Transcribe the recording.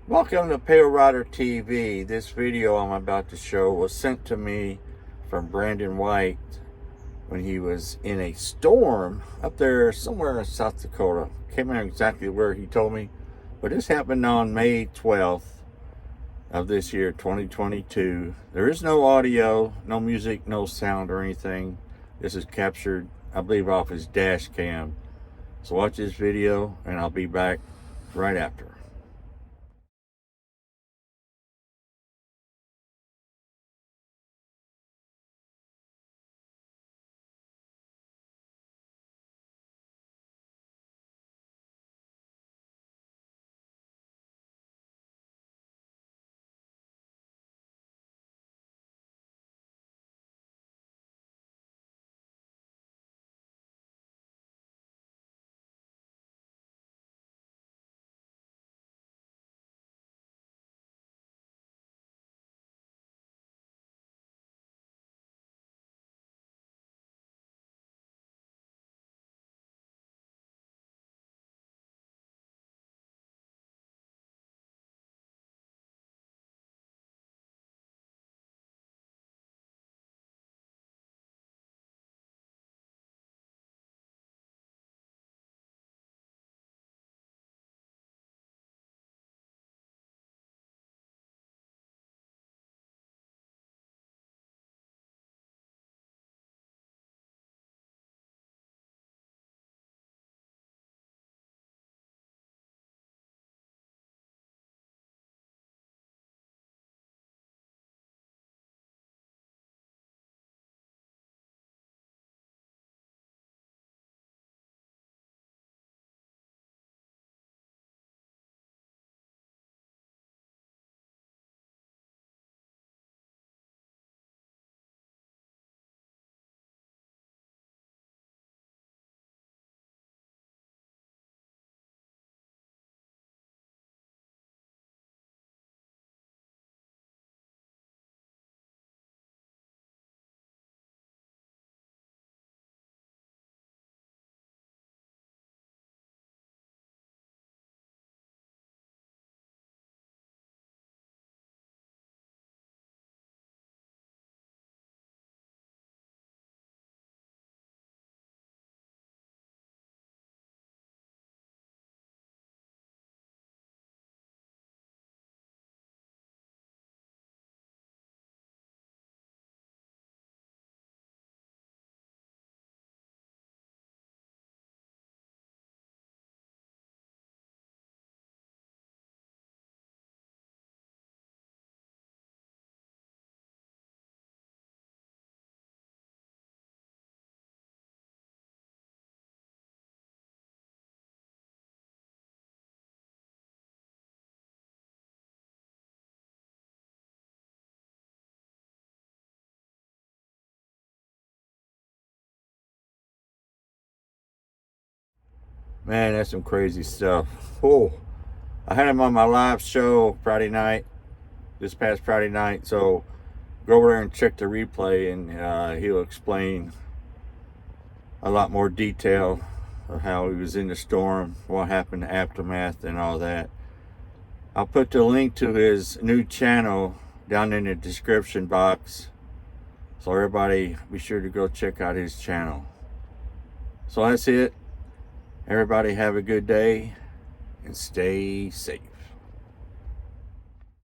Welcome to Pale Rider TV. This video I'm about to show was sent to me from Brandon White when he was in a storm up there somewhere in South Dakota. Can't remember exactly where he told me, but this happened on May 12th of this year, 2022. There is no audio, no music, no sound or anything. This is captured, I believe, off his dash cam. So watch this video and I'll be back right after. Man, that's some crazy stuff. Oh, I had him on my live show Friday night, this past Friday night. So go over there and check the replay, and he'll explain a lot more detail of how he was in the storm, what happened, the aftermath, and all that. I'll put the link to his new channel down in the description box. So everybody be sure to go check out his channel. So that's it. Everybody have a good day and stay safe.